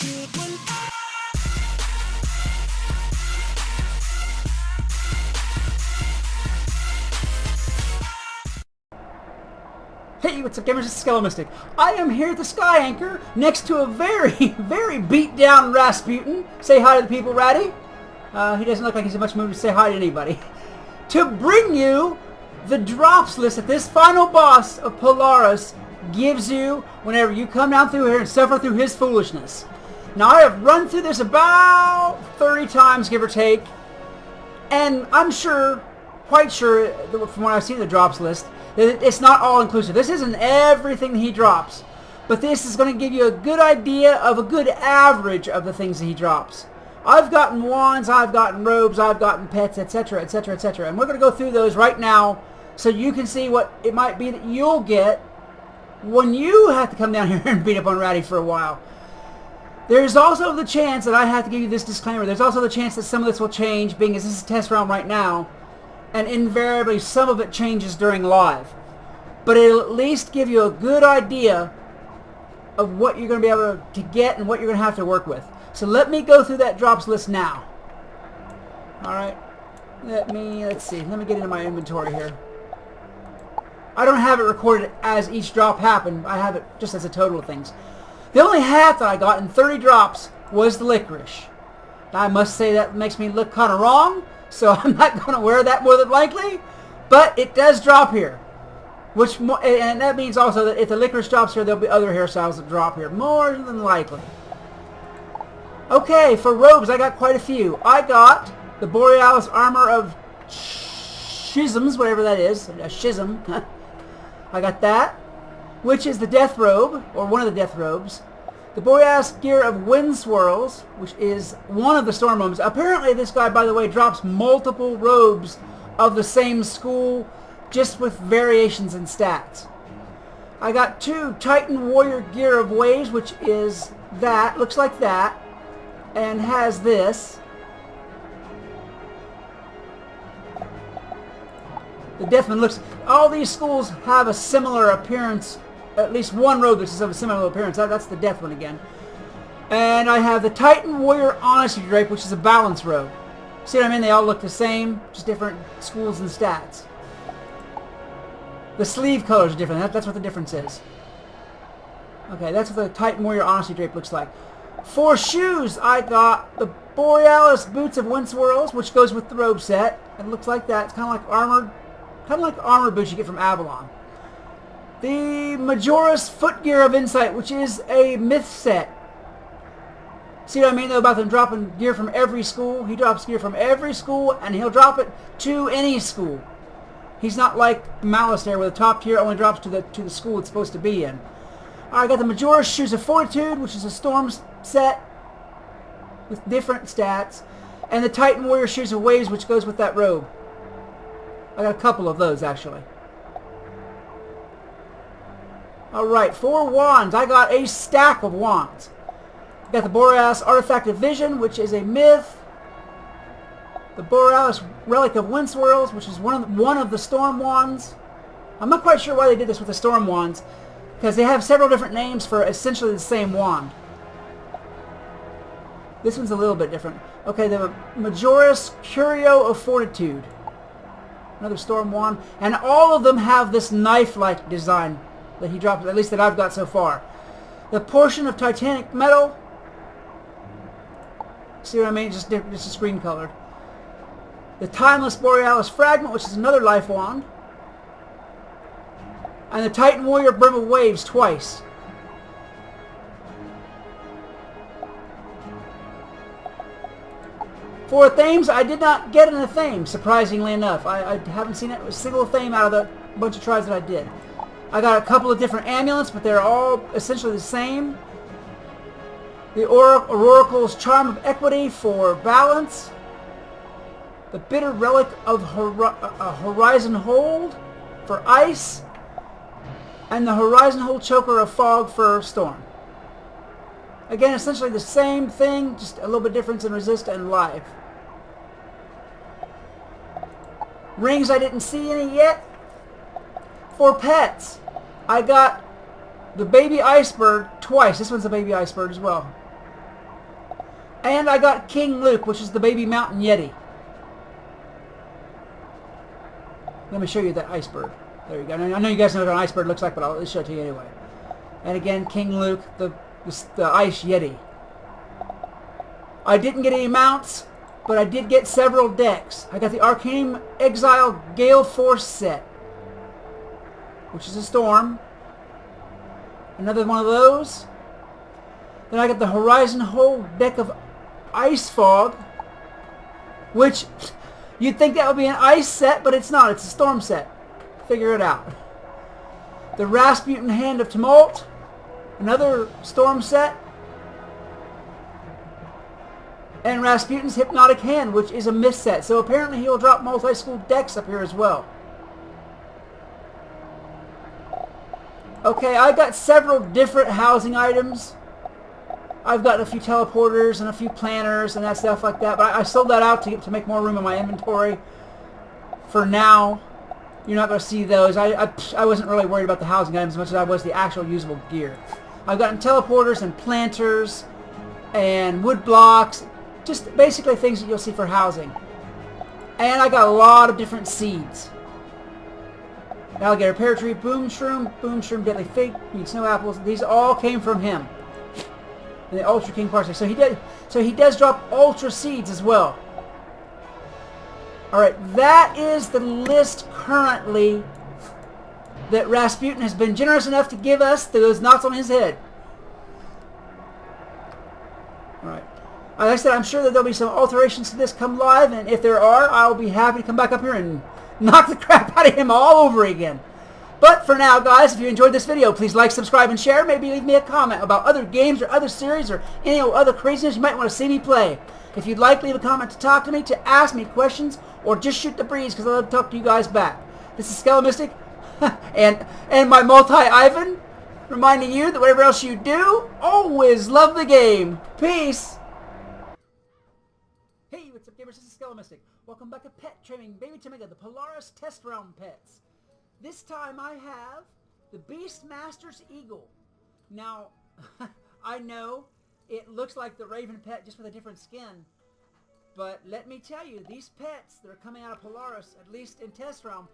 Hey, what's up, gamers? It's Mystic. I am here at the Sky Anchor next to a very, very beat down Rasputin. Say hi to the people, Ratty. He doesn't look like he's in much mood to say hi to anybody. To bring you the drops list that this final boss of Polaris gives you whenever you come down through here and suffer through his foolishness. Now, I have run through this about 30 times, give or take, and I'm sure, quite sure, from what I've seen the drops list, that it's not all-inclusive. This isn't everything that he drops, but this is going to give you a good idea of a good average of the things that he drops. I've gotten wands, I've gotten robes, I've gotten pets, etc., etc., etc., and we're going to go through those right now so you can see what it might be that you'll get when you have to come down here and beat up on Ratty for a while. There's also the chance that I have to give you this disclaimer. There's also the chance that some of this will change, being as this is a test round right now, and invariably some of it changes during live. But it'll at least give you a good idea of what you're going to be able to get and what you're going to have to work with. So let me go through that drops list now. Alright. Let's see. Let me get into my inventory here. I don't have it recorded as each drop happened. I have it just as a total of things. The only hat that I got in 30 drops was the licorice. Now, I must say that makes me look kind of wrong, so I'm not going to wear that more than likely, but it does drop here. And that means also that if the licorice drops here, there'll be other hairstyles that drop here, more than likely. Okay, for robes, I got quite a few. I got the Borealis Armor of Schisms, whatever that is, a schism. I got that, which is the Death Robe, or one of the Death Robes. The Borealis Gear of Wind Swirls, which is one of the Storm Robes. Apparently this guy, by the way, drops multiple robes of the same school, just with variations in stats. I got 2 Titan Warrior Gear of Waves, which is that, looks like that, and has this. The Deathman looks, all these schools have a similar appearance. At least one robe that's of a similar appearance. That's the Death one again. And I have the Titan Warrior Honesty Drape, which is a balance robe. See what I mean? They all look the same, just different schools and stats. The sleeve colors are different. That's what the difference is. Okay, that's what the Titan Warrior Honesty Drape looks like. For shoes, I got the Borealis Boots of Wind Swirls, which goes with the robe set. It looks like that. It's kind of like armor boots you get from Avalon. The Majoris Footgear of Insight, which is a myth set. See what I mean, though, about them dropping gear from every school? He drops gear from every school, and he'll drop it to any school. He's not like Malice there, where the top tier only drops to the school it's supposed to be in. I got the Majoris Shoes of Fortitude, which is a storm set with different stats. And the Titan Warrior Shoes of Waves, which goes with that robe. I got a couple of those, actually. Alright, for wands, I got a stack of wands. I got the Borealis Artifact of Vision, which is a myth. The Borealis Relic of Wind Swirls, which is one of the Storm Wands. I'm not quite sure why they did this with the Storm Wands, because they have several different names for essentially the same wand. This one's a little bit different. Okay, the Majoris Curio of Fortitude. Another Storm Wand. And all of them have this knife-like design that he dropped, at least that I've got so far. The Portion of Titanic Metal. See what I mean? Just screen colored. The Timeless Borealis Fragment, which is another life wand. And the Titan Warrior Brim of Waves twice. For themes, I did not get in a theme, surprisingly enough. I haven't seen a single theme out of the bunch of tries that I did. I got a couple of different amulets, but they're all essentially the same. The Oracle's Charm of Equity for balance. The Bitter Relic of Horizon Hold for ice. And the Horizon Hold Choker of Fog for storm. Again, essentially the same thing, just a little bit difference in resist and live. Rings, I didn't see any yet. For pets, I got the Baby Iceberg twice. This one's a Baby Iceberg as well. And I got King Luke, which is the baby mountain yeti. Let me show you that iceberg. There you go. I know you guys know what an iceberg looks like, but I'll show it to you anyway. And again, King Luke, the ice yeti. I didn't get any mounts, but I did get several decks. I got the Arcanum Exile Gale Force set, which is a storm. Another one of those. Then I got the Horizon Hole deck of Ice Fog, which you'd think that would be an ice set, but it's not. It's a storm set. Figure it out. The Rasputin Hand of Tumult, another storm set. And Rasputin's Hypnotic Hand, which is a mist set. So apparently he'll drop multi-school decks up here as well. Okay, I got several different housing items. I've got a few teleporters and a few planners and that stuff like that. But I sold that out to make more room in my inventory. For now, you're not going to see those. I wasn't really worried about the housing items as much as I was the actual usable gear. I've gotten teleporters and planters and wood blocks. Just basically things that you'll see for housing. And I got a lot of different seeds. Alligator Pear Tree, Boom Shroom, Deadly Fig, Snow Apples. These all came from him. And the Ultra King Parsec. So he does drop Ultra Seeds as well. Alright, that is the list currently that Rasputin has been generous enough to give us those knots on his head. Alright. Like I said, I'm sure that there'll be some alterations to this come live, and if there are, I'll be happy to come back up here and knock the crap out of him all over again. But for now, guys, if you enjoyed this video, please like, subscribe, and share. Maybe leave me a comment about other games or other series or any other craziness you might want to see me play. If you'd like, leave a comment to talk to me, to ask me questions, or just shoot the breeze, because I love to talk to you guys back. This is Skelomystic, and my multi-Ivan, reminding you that whatever else you do, always love the game. Peace! Hey, what's up, gamers? This is Skelomystic. Welcome back to Pet Trimming, Baby Timiga, the Polaris Test Realm Pets. This time I have the Beastmaster's Eagle. Now, I know it looks like the Raven pet just with a different skin, but let me tell you, these pets that are coming out of Polaris, at least in Test Realm,